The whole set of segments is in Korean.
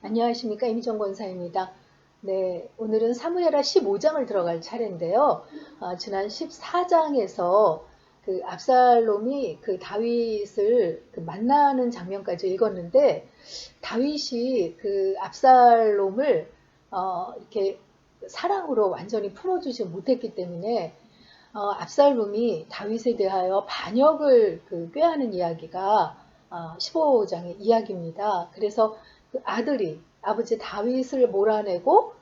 안녕하십니까, 이미정 권사입니다. 네, 오늘은 사무엘하 15장을 들어갈 차례인데요. 지난 14장에서 그 압살롬이 그 다윗을 만나는 장면까지 읽었는데, 다윗이 그 압살롬을 이렇게 사랑으로 완전히 품어주지 못했기 때문에 압살롬이 다윗에 대하여 반역을 꾀하는 이야기가 15장의 이야기입니다. 그래서 그 아들이 아버지 다윗을 몰아내고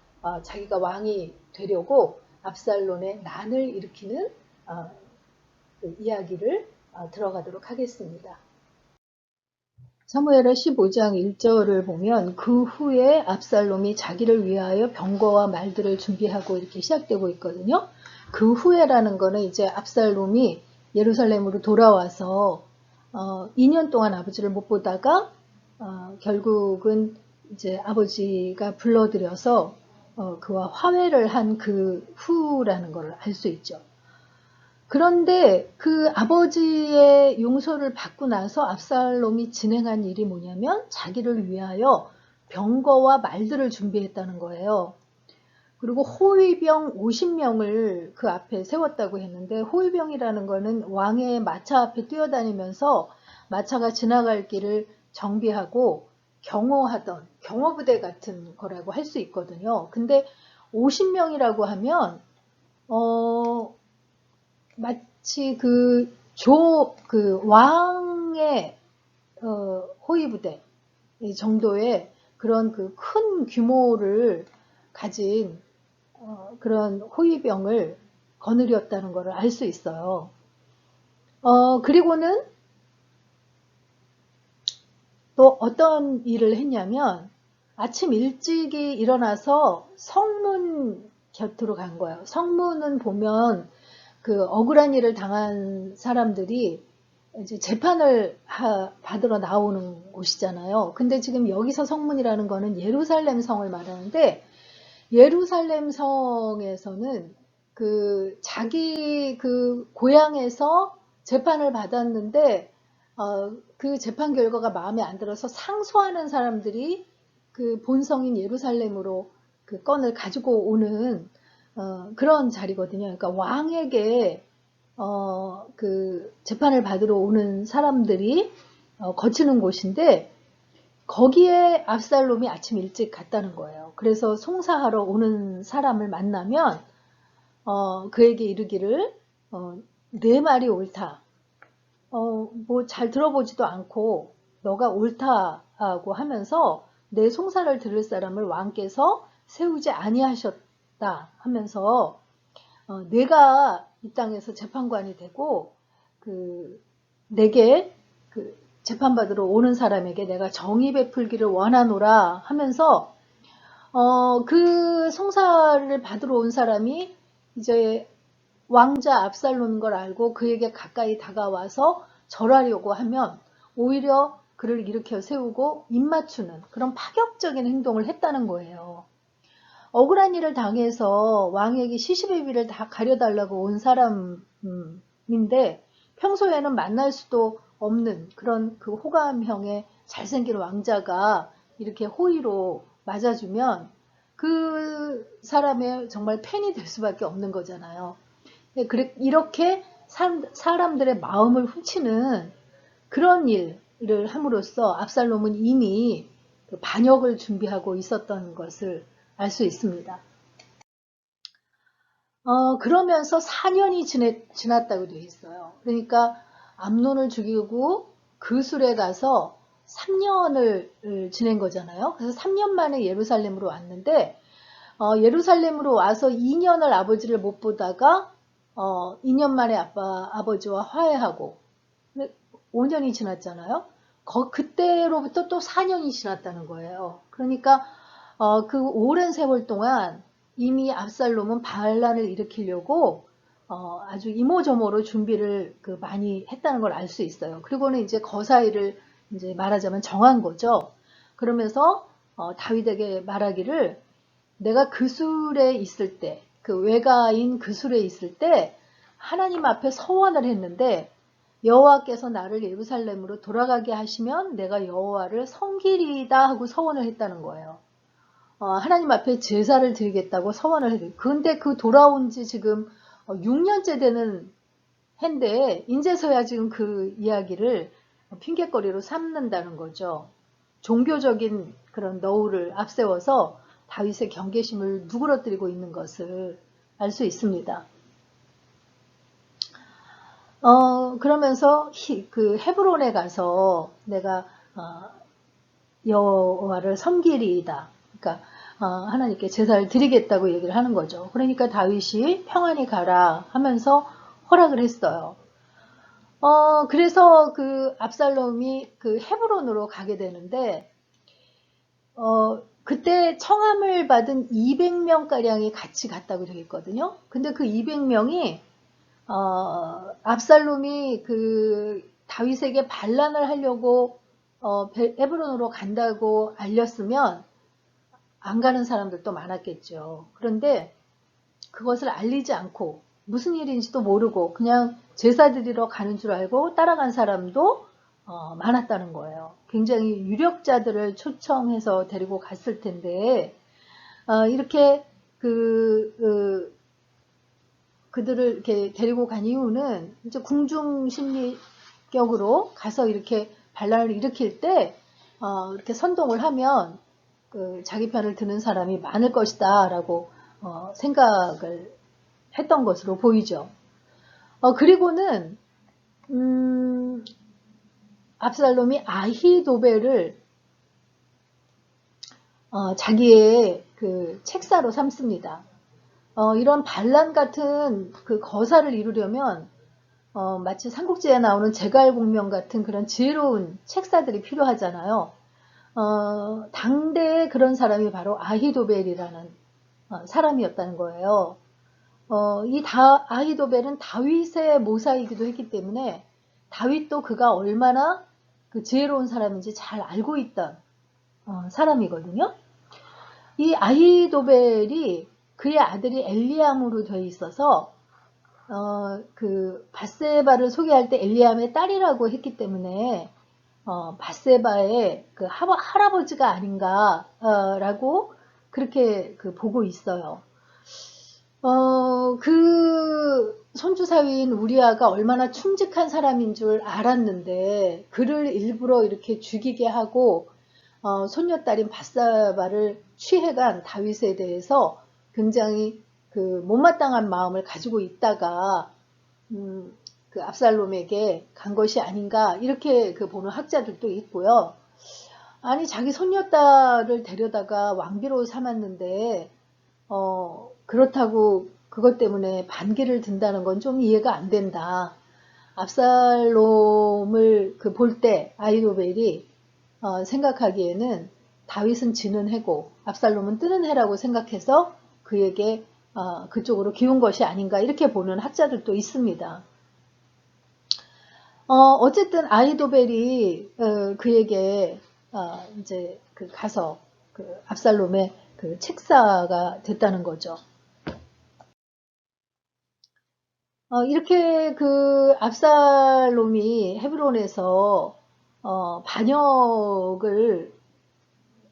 자기가 왕이 되려고 압살롬의 난을 일으키는 그 이야기를 들어가도록 하겠습니다. 사무엘하 15장 1절을 보면 그 후에 압살롬이 자기를 위하여 병거와 말들을 준비하고 이렇게 시작되고 있거든요. 그 후에라는 거는 이제 압살롬이 예루살렘으로 돌아와서 2년 동안 아버지를 못 보다가 결국은 이제 아버지가 불러들여서 그와 화해를 한 그 후라는 걸 알 수 있죠. 그런데 그 아버지의 용서를 받고 나서 압살롬이 진행한 일이 뭐냐면 자기를 위하여 병거와 말들을 준비했다는 거예요. 그리고 호위병 50명을 그 앞에 세웠다고 했는데, 호위병이라는 거는 왕의 마차 앞에 뛰어다니면서 마차가 지나갈 길을 정비하고 경호하던 경호부대 같은 거라고 할 수 있거든요. 근데 50명이라고 하면 마치 그 왕의 호위부대 정도의 그런 그 큰 규모를 가진 그런 호위병을 거느렸다는 것을 알 수 있어요. 그리고는 또 어떤 일을 했냐면 아침 일찍이 일어나서 성문 곁으로 간 거예요. 성문은 보면 그 억울한 일을 당한 사람들이 이제 재판을 받으러 나오는 곳이잖아요. 근데 지금 여기서 성문이라는 거는 예루살렘 성을 말하는데, 예루살렘 성에서는 그 자기 그 고향에서 재판을 받았는데 그 재판 결과가 마음에 안 들어서 상소하는 사람들이 그 본성인 예루살렘으로 그 건을 가지고 오는 그런 자리거든요. 그러니까 왕에게 그 재판을 받으러 오는 사람들이 거치는 곳인데, 거기에 압살롬이 아침 일찍 갔다는 거예요. 그래서 송사하러 오는 사람을 만나면 그에게 이르기를 내 말이 옳다. 뭐 잘 들어보지도 않고 너가 옳다고 하면서 내 송사를 들을 사람을 왕께서 세우지 아니하셨다 하면서 내가 이 땅에서 재판관이 되고 내게 재판받으러 오는 사람에게 내가 정의 베풀기를 원하노라 하면서 그 송사를 받으러 온 사람이 이제 왕자 압살롬인 걸 알고 그에게 가까이 다가와서 절하려고 하면 오히려 그를 일으켜 세우고 입맞추는 그런 파격적인 행동을 했다는 거예요. 억울한 일을 당해서 왕에게 시시비비를 다 가려달라고 온 사람인데, 평소에는 만날 수도 없는 그런 그 호감형의 잘생긴 왕자가 이렇게 호의로 맞아주면 그 사람의 정말 팬이 될 수밖에 없는 거잖아요. 이렇게 사람들의 마음을 훔치는 그런 일을 함으로써 압살롬은 이미 반역을 준비하고 있었던 것을 알 수 있습니다. 그러면서 4년이 지났다고 되어 있어요. 그러니까 암논을 죽이고 그술에 가서 3년을 지낸 거잖아요. 그래서 3년 만에 예루살렘으로 왔는데, 예루살렘으로 와서 2년을 아버지를 못 보다가 2년 만에 아버지와 화해하고 5년이 지났잖아요. 그때로부터 또 4년이 지났다는 거예요. 그러니까 그 오랜 세월 동안 이미 압살롬은 반란을 일으키려고 아주 이모저모로 준비를 많이 했다는 걸 알 수 있어요. 그리고는 이제 거사이를 이제 말하자면 정한 거죠. 그러면서 다윗에게 말하기를, 내가 그술에 있을 때, 그 외가인 그술에 있을 때 하나님 앞에 서원을 했는데 여호와께서 나를 예루살렘으로 돌아가게 하시면 내가 여호와를 섬기리이다 하고 서원을 했다는 거예요. 하나님 앞에 제사를 드리겠다고 서원을 해요. 근데 그 돌아온 지 지금 6년째 되는 해인데 인제서야 지금 그 이야기를 핑계거리로 삼는다는 거죠. 종교적인 그런 너울을 앞세워서 다윗의 경계심을 누그러뜨리고 있는 것을 알 수 있습니다. 그러면서 그 헤브론에 가서 내가 여호와를 섬기리이다. 그러니까 하나님께 제사를 드리겠다고 얘기를 하는 거죠. 그러니까 다윗이 평안히 가라 하면서 허락을 했어요. 그래서 그 압살롬이 그 헤브론으로 가게 되는데 그때 청함을 받은 200명가량이 같이 갔다고 되어 있거든요. 근데 그 200명이 압살롬이 그 다윗에게 반란을 하려고 헤브론으로 간다고 알렸으면 안 가는 사람들도 많았겠죠. 그런데 그것을 알리지 않고 무슨 일인지도 모르고 그냥 제사 드리러 가는 줄 알고 따라간 사람도 많았다는 거예요. 굉장히 유력자들을 초청해서 데리고 갔을 텐데 이렇게 그들을 이렇게 데리고 간 이유는 이제 궁중 심리격으로 가서 이렇게 반란을 일으킬 때 이렇게 선동을 하면 자기 편을 드는 사람이 많을 것이다 라고 생각을 했던 것으로 보이죠. 그리고는 압살롬이 아히도벨을 자기의 그 책사로 삼습니다. 이런 반란 같은 그 거사를 이루려면 마치 삼국지에 나오는 제갈공명 같은 그런 지혜로운 책사들이 필요하잖아요. 당대에 그런 사람이 바로 아히도벨이라는 사람이었다는 거예요. 아히도벨은 다윗의 모사이기도 했기 때문에 다윗도 그가 얼마나 그 지혜로운 사람인지 잘 알고 있던 사람이거든요. 이 아히도벨이 그의 아들이 엘리암으로 되어 있어서 그 밧세바를 소개할 때 엘리암의 딸이라고 했기 때문에 밧세바의 그 할아버지가 아닌가라고 그렇게 보고 있어요. 그 손주사위인 우리아가 얼마나 충직한 사람인 줄 알았는데 그를 일부러 이렇게 죽이게 하고 손녀딸인 밧세바를 취해간 다윗에 대해서 굉장히 그 못마땅한 마음을 가지고 있다가 그 압살롬에게 간 것이 아닌가 이렇게 보는 학자들도 있고요. 아니 자기 손녀딸을 데려다가 왕비로 삼았는데 그렇다고 그것 때문에 반기를 든다는 건 좀 이해가 안 된다. 압살롬을 볼 때 아히도벨이 생각하기에는 다윗은 지는 해고 압살롬은 뜨는 해라고 생각해서 그에게 그쪽으로 기운 것이 아닌가 이렇게 보는 학자들도 있습니다. 어쨌든 아히도벨이 그에게 이제 가서 압살롬의 책사가 됐다는 거죠. 이렇게 압살롬이 헤브론에서 반역을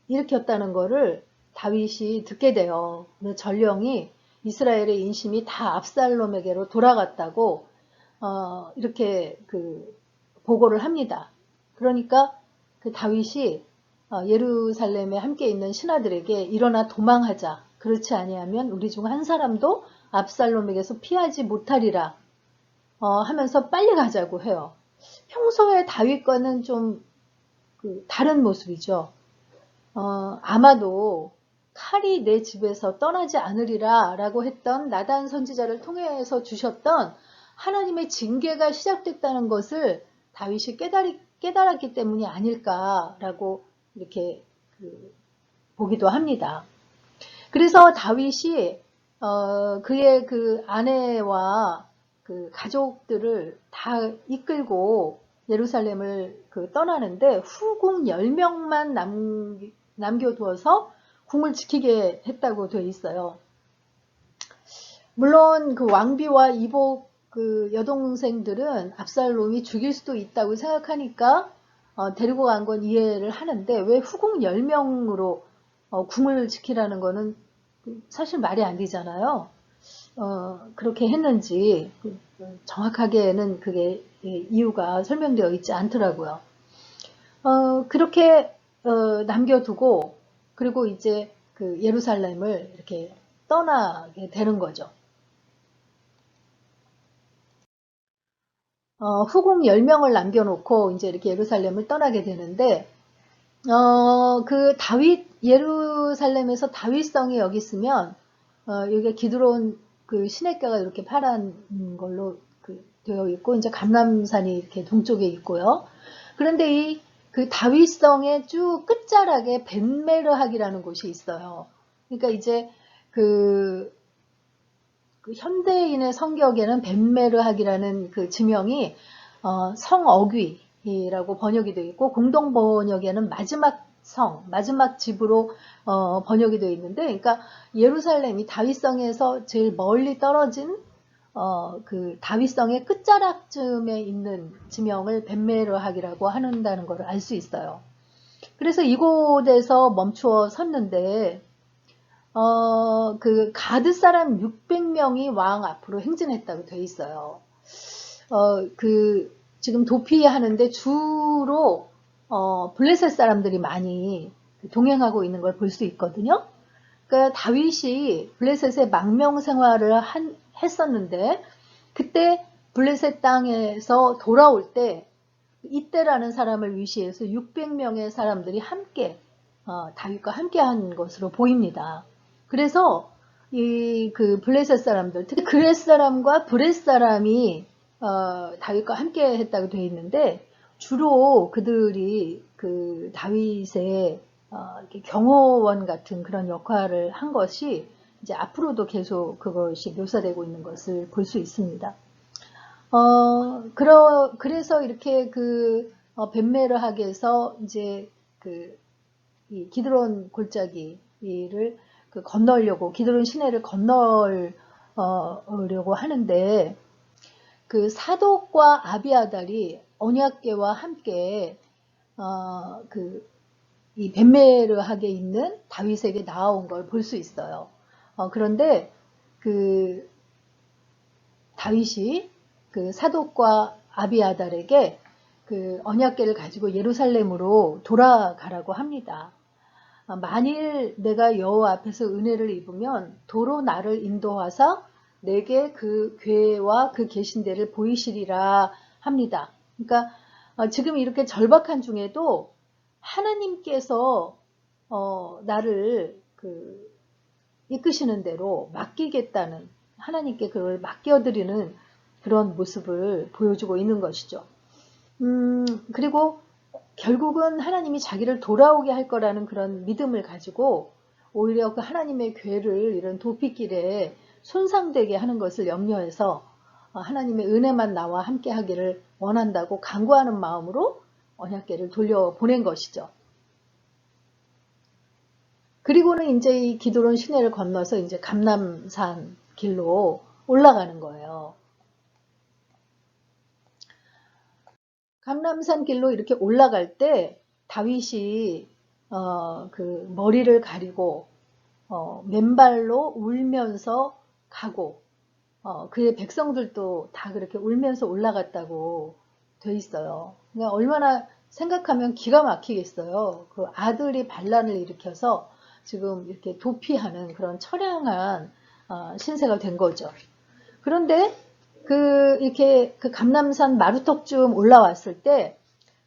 일으켰다는 것을 다윗이 듣게 돼요. 전령이 이스라엘의 인심이 다 압살롬에게로 돌아갔다고 이렇게 보고를 합니다. 그러니까 다윗이 예루살렘에 함께 있는 신하들에게 일어나 도망하자. 그렇지 아니하면 우리 중 한 사람도 압살롬에게서 피하지 못하리라 하면서 빨리 가자고 해요. 평소에 다윗과는 좀 다른 모습이죠. 아마도 칼이 내 집에서 떠나지 않으리라 라고 했던 나단 선지자를 통해서 주셨던 하나님의 징계가 시작됐다는 것을 다윗이 깨달았기 때문이 아닐까라고 이렇게 보기도 합니다. 그래서 다윗이 그의 아내와 가족들을 다 이끌고 예루살렘을 떠나는데 후궁 10명만 남겨두어서 궁을 지키게 했다고 되어 있어요. 물론 왕비와 이복 그 여동생들은 압살롬이 죽일 수도 있다고 생각하니까 데리고 간 건 이해를 하는데 왜 후궁 10명으로 궁을 지키라는 거는 사실 말이 안 되잖아요. 그렇게 했는지 정확하게는 그게 이유가 설명되어 있지 않더라고요. 그렇게 남겨두고 그리고 이제 그 예루살렘을 이렇게 떠나게 되는 거죠. 후궁 10명을 남겨놓고 이제 이렇게 예루살렘을 떠나게 되는데 그 예루살렘에서 다윗성이 여기 있으면 여기가 기드론 그 시냇가가 이렇게 파란 걸로 되어 있고 이제 감람산이 이렇게 동쪽에 있고요. 그런데 그 다윗성의 쭉 끝자락에 벤메르학이라는 곳이 있어요. 그러니까 이제 그 현대인의 성격에는 벤메르학이라는 그 지명이 성어귀라고 번역이 되어 있고 공동 번역에는 마지막 집으로 번역이 되어 있는데, 그러니까 예루살렘이 다윗성에서 제일 멀리 떨어진 그 다윗성의 끝자락쯤에 있는 지명을 벤메르학이라고 한다는 것을 알 수 있어요. 그래서 이곳에서 멈추어 섰는데 그 가드 사람 600명이 왕 앞으로 행진했다고 돼 있어요. 지금 도피하는데 주로 블레셋 사람들이 많이 동행하고 있는 걸 볼 수 있거든요. 그러니까 다윗이 블레셋의 망명 생활을 했었는데 그때 블레셋 땅에서 돌아올 때 이때라는 사람을 위시해서 600명의 사람들이 함께 다윗과 함께 한 것으로 보입니다. 그래서 그 블레셋 사람들, 특히 그렛 사람과 브렛 사람이 다윗과 함께 했다고 되어 있는데 주로 그들이 그 다윗의 경호원 같은 그런 역할을 한 것이 이제 앞으로도 계속 그것이 묘사되고 있는 것을 볼 수 있습니다. 그래서 이렇게 벤메르학에서 이제 이 기드론 골짜기를 건너려고, 기드론 시내를 건너려고 하는데, 그 사독과 아비아달이 언약궤와 함께, 이 벤메르학에 있는 다윗에게 나아온 걸 볼 수 있어요. 그런데 다윗이 그 사독과 아비아달에게 그 언약궤를 가지고 예루살렘으로 돌아가라고 합니다. 만일 내가 여호와 앞에서 은혜를 입으면 도로 나를 인도하사 내게 그 궤와 그 계신 데를 보이시리라 합니다. 그러니까 지금 이렇게 절박한 중에도 하나님께서 나를 이끄시는 대로 맡기겠다는, 하나님께 그걸 맡겨드리는 그런 모습을 보여주고 있는 것이죠. 그리고 결국은 하나님이 자기를 돌아오게 할 거라는 그런 믿음을 가지고 오히려 그 하나님의 궤를 이런 도피길에 손상되게 하는 것을 염려해서 하나님의 은혜만 나와 함께 하기를 원한다고 간구하는 마음으로 언약궤를 돌려보낸 것이죠. 그리고는 이제 이 기드론 시내를 건너서 이제 감람산 길로 올라가는 거예요. 감람산 길로 이렇게 올라갈 때 다윗이 그 머리를 가리고 맨발로 울면서 가고 그의 백성들도 다 그렇게 울면서 올라갔다고 돼 있어요. 그러니까 얼마나 생각하면 기가 막히겠어요. 그 아들이 반란을 일으켜서 지금 이렇게 도피하는 그런 처량한 신세가 된 거죠. 그런데 이렇게 감람산 마루턱쯤 올라왔을 때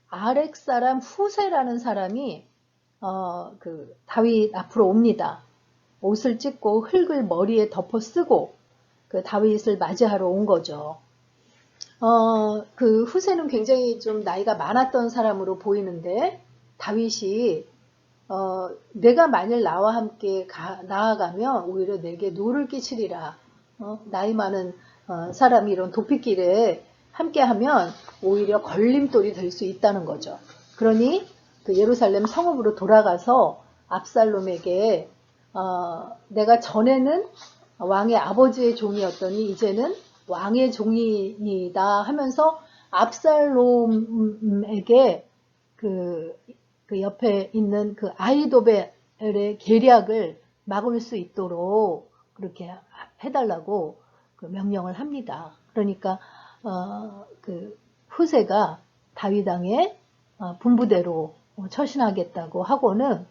아렉 사람 후세라는 사람이 다윗 앞으로 옵니다. 옷을 찢고 흙을 머리에 덮어 쓰고 그 다윗을 맞이하러 온 거죠. 그 후세는 굉장히 좀 나이가 많았던 사람으로 보이는데 다윗이 내가 만일 나와 함께 나아가면 오히려 내게 노를 끼치리라. 나이 많은 사람이 이런 도피길에 함께하면 오히려 걸림돌이 될 수 있다는 거죠. 그러니 그 예루살렘 성읍으로 돌아가서 압살롬에게 내가 전에는 왕의 아버지의 종이었더니 이제는 왕의 종이다 하면서 압살롬에게 그 옆에 있는 그 아히도벨의 계략을 막을 수 있도록 그렇게 해달라고 그 명령을 합니다. 그러니까 그 후세가 다윗 왕의 분부대로 처신하겠다고 하고는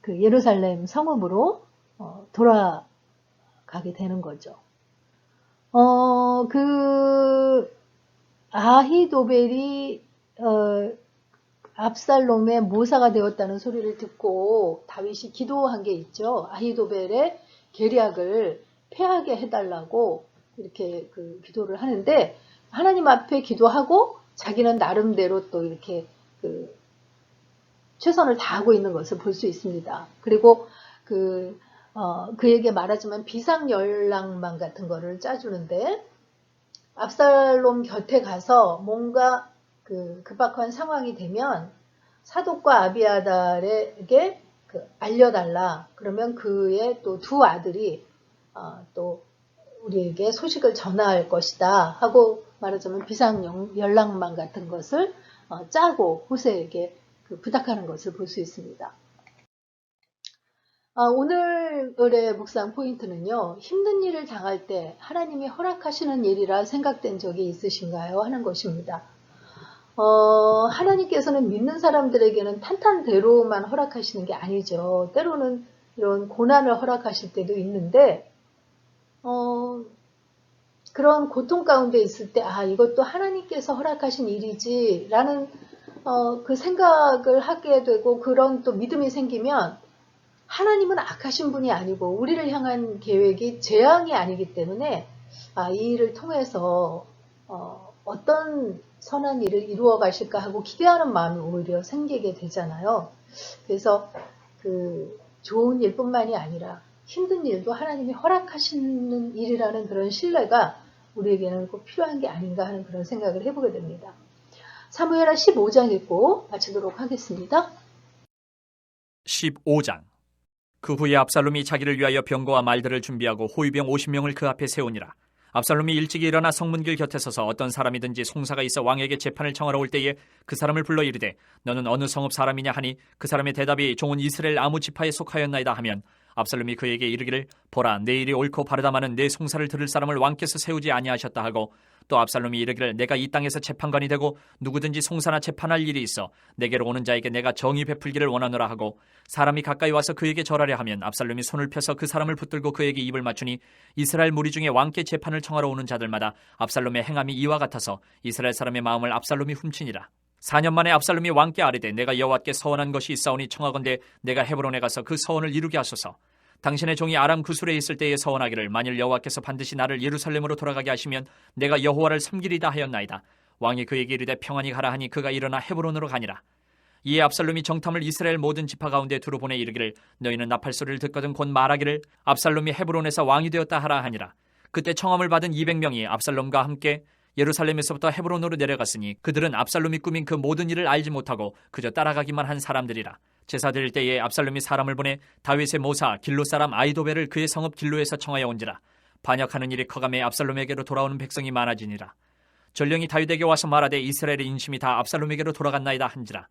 그 예루살렘 성읍으로 돌아가게 되는 거죠. 그 아히도벨이 압살롬의 모사가 되었다는 소리를 듣고 다윗이 기도한 게 있죠. 아히도벨의 계략을 패하게 해달라고 이렇게 그 기도를 하는데 하나님 앞에 기도하고 자기는 나름대로 또 이렇게 그 최선을 다하고 있는 것을 볼 수 있습니다. 그리고 그에게 말하자면 비상연락망 같은 거를 짜주는데 압살롬 곁에 가서 뭔가 급박한 상황이 되면 사독과 아비아달에게 알려달라. 그러면 그의 또 두 아들이 또 우리에게 소식을 전할 것이다 하고 말하자면 비상연락망 같은 것을 짜고 후세에게 부탁하는 것을 볼 수 있습니다. 오늘의 묵상 포인트는요. 힘든 일을 당할 때 하나님이 허락하시는 일이라 생각된 적이 있으신가요? 하는 것입니다. 하나님께서는 믿는 사람들에게는 탄탄대로만 허락하시는 게 아니죠. 때로는 이런 고난을 허락하실 때도 있는데 그런 고통 가운데 있을 때 이것도 하나님께서 허락하신 일이지 라는 그 생각을 하게 되고 그런 또 믿음이 생기면 하나님은 악하신 분이 아니고 우리를 향한 계획이 재앙이 아니기 때문에 이 일을 통해서 어떤 선한 일을 이루어 가실까 하고 기대하는 마음이 오히려 생기게 되잖아요. 그래서 좋은 일뿐만이 아니라 힘든 일도 하나님이 허락하시는 일이라는 그런 신뢰가 우리에게는 꼭 필요한 게 아닌가 하는 그런 생각을 해보게 됩니다. 사무엘하 15장 읽고 마치도록 하겠습니다. 15장. 그 후에 압살롬이 자기를 위하여 병거와 말들을 준비하고 호위병 50명을 그 앞에 세우니라. 압살롬이 일찍이 일어나 성문길 곁에 서서 어떤 사람이든지 송사가 있어 왕에게 재판을 청하러 올 때에 그 사람을 불러 이르되 너는 어느 성읍 사람이냐 하니 그 사람의 대답이 종은 이스라엘 아무 지파에 속하였나이다 하면 압살롬이 그에게 이르기를 보라 내일이 옳고 바르다마는 내 송사를 들을 사람을 왕께서 세우지 아니하셨다 하고 또 압살롬이 이르기를 내가 이 땅에서 재판관이 되고 누구든지 송사나 재판할 일이 있어 내게로 오는 자에게 내가 정의 베풀기를 원하노라 하고 사람이 가까이 와서 그에게 절하려 하면 압살롬이 손을 펴서 그 사람을 붙들고 그에게 입을 맞추니 이스라엘 무리 중에 왕께 재판을 청하러 오는 자들마다 압살롬의 행함이 이와 같아서 이스라엘 사람의 마음을 압살롬이 훔치니라. 4년 만에 압살롬이 왕께 아뢰되 내가 여호와께 서원한 것이 있사오니 청하건대 내가 헤브론에 가서 그 서원을 이루게 하소서. 당신의 종이 아람 구술에 있을 때에 서원하기를 만일 여호와께서 반드시 나를 예루살렘으로 돌아가게 하시면 내가 여호와를 섬기리다 하였나이다. 왕이 그에게 이르되 평안히 가라 하니 그가 일어나 헤브론으로 가니라. 이에 압살롬이 정탐을 이스라엘 모든 지파 가운데 두루 보내 이르기를 너희는 나팔 소리를 듣거든 곧 말하기를 압살롬이 헤브론에서 왕이 되었다 하라 하니라. 그때 청함을 받은 200명이 압살롬과 함께 예루살렘에서부터 헤브론으로 내려갔으니 그들은 압살롬이 꾸민 그 모든 일을 알지 못하고 그저 따라가기만 한 사람들이라. 제사 드릴 때에 압살롬이 사람을 보내 다윗의 모사 길로 사람 아히도벨을 그의 성읍 길로에서 청하여 온지라. 반역하는 일이 커가매 압살롬에게로 돌아오는 백성이 많아지니라. 전령이 다윗에게 와서 말하되 이스라엘의 인심이 다 압살롬에게로 돌아갔나이다 한지라.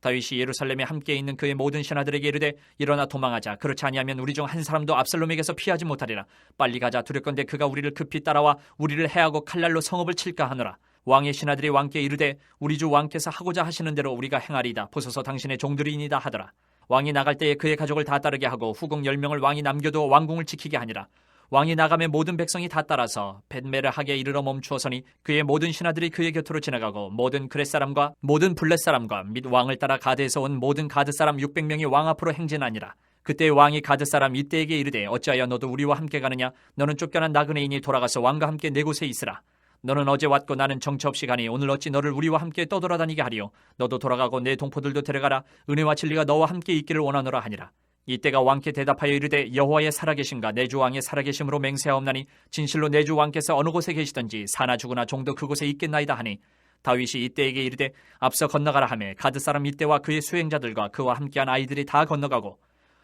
다윗이 예루살렘에 함께 있는 그의 모든 신하들에게 이르되 일어나 도망하자. 그렇지 아니하면 우리 중 한 사람도 압살롬에게서 피하지 못하리라. 빨리 가자. 두렵건대 그가 우리를 급히 따라와 우리를 해하고 칼날로 성읍을 칠까 하노라. 왕의 신하들이 왕께 이르되 우리 주 왕께서 하고자 하시는 대로 우리가 행하리이다. 보소서 당신의 종들이니이다 하더라. 왕이 나갈 때에 그의 가족을 다 따르게 하고 후궁 10명을 왕이 남겨두어 왕궁을 지키게 하니라. 왕이 나가매 모든 백성이 다 따라서 벳메르하게 이르러 멈추어서니 그의 모든 신하들이 그의 곁으로 지나가고 모든 그렛 사람과 모든 블렛 사람과 및 왕을 따라 가드에서 온 모든 가드 사람 600명이 왕 앞으로 행진하니라. 그때 왕이 가드 사람 이때에게 이르되 어찌하여 너도 우리와 함께 가느냐? 너는 쫓겨난 나그네인이 돌아가서 왕과 함께 네 곳에 있으라. 너는 어제 왔고 나는 정처 없이 가니 오늘 어찌 너를 우리와 함께 떠돌아다니게 하리요? 너도 돌아가고 내 동포들도 데려가라. 은혜와 진리가 너와 함께 있기를 원하노라 하니라. 이때가 왕께 대답하여 이르되 여호와의 살아계신가 내 주 왕의 살아계심으로 맹세하옵나니 진실로 내 주 왕께서 어느 곳에 계시든지 사나 죽으나 종도 그곳에 있겠나이다 하니 다윗이 이때에게 이르되 앞서 건너가라 하매 가드 사람 이때와 그의 수행자들과 그와 함께한 아이들이 다 건너가고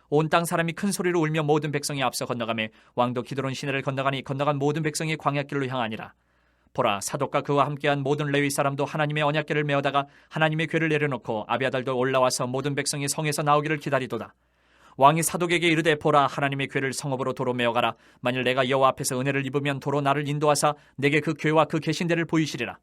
온 땅 사람이 큰 소리로 울며 모든 백성이 앞서 건너가매 왕도 기드론 시내를 건너가니 건너간 모든 백성이 광야길로 향하니라. 보라, 사독과 그와 함께한 모든 레위 사람도 하나님의 언약궤를 메어다가 하나님의 궤를 내려놓고 아비아달도 올라와서 모든 백성이 성에서 나오기를 기다리도다. 왕이 사독에게 이르되, 보라, 하나님의 궤를 성읍으로 도로 메어가라. 만일 내가 여호와 앞에서 은혜를 입으면 도로 나를 인도하사 내게 그 궤와 그 계신대를 보이시리라.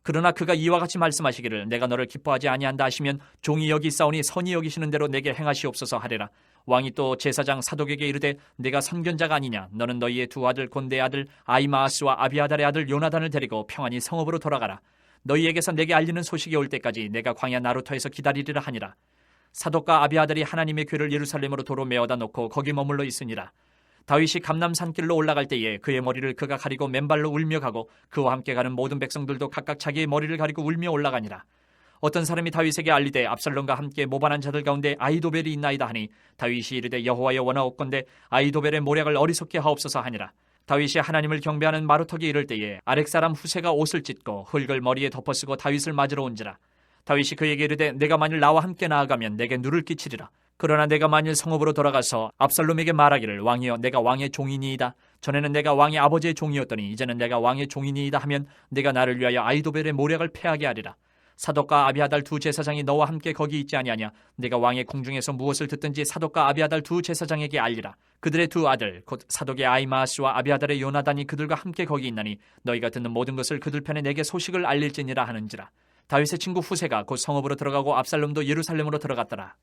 그러나 그가 이와 같이 말씀하시기를, 내가 너를 기뻐하지 아니한다 하시면 종이 여기 있사오니 선히 여기시는 대로 내게 행하시옵소서 하리라. 왕이 또 제사장 사독에게 이르되, 내가 선견자가 아니냐? 너는 너희의 두 아들 곧 내 아들 아히마아스와 아비아달의 아들 요나단을 데리고 평안히 성읍으로 돌아가라. 너희에게서 내게 알리는 소식이 올 때까지 내가 광야 나루터에서 기다리리라 하니라. 사독과 아비아달이 하나님의 궤를 예루살렘으로 도로 메어다 놓고 거기 머물러 있으니라. 다윗이 감람 산길로 올라갈 때에 그의 머리를 그가 가리고 맨발로 울며 가고 그와 함께 가는 모든 백성들도 각각 자기의 머리를 가리고 울며 올라가니라. 어떤 사람이 다윗에게 알리되, 압살롬과 함께 모반한 자들 가운데 아히도벨이 있나이다 하니, 다윗이 이르되, 여호와여 원하옵건대 아히도벨의 모략을 어리석게 하옵소서 하니라. 다윗이 하나님을 경배하는 마루턱에 이를 때에 아렉 사람 후세가 옷을 찢고 흙을 머리에 덮어쓰고 다윗을 맞으러 온지라. 다윗이 그에게 이르되, 내가 만일 나와 함께 나아가면 내게 누를 끼치리라. 그러나 내가 만일 성읍으로 돌아가서 압살롬에게 말하기를, 왕이여, 내가 왕의 종이니이다. 전에는 내가 왕의 아버지의 종이었더니 이제는 내가 왕의 종이니이다 하면 내가 나를 위하여 아히도벨의 모략을 패하게 하리라. 사독과 아비아달 두 제사장이 너와 함께 거기 있지 아니하냐? 내가 왕의 궁중에서 무엇을 듣든지 사독과 아비아달 두 제사장에게 알리라. 그들의 두 아들 곧 사독의 아히마아스와 아비아달의 요나단이 그들과 함께 거기 있나니 너희가 듣는 모든 것을 그들 편에 내게 소식을 알릴지니라 하는지라. 다윗의 친구 후세가 곧 성읍으로 들어가고 압살롬도 예루살렘으로 들어갔더라.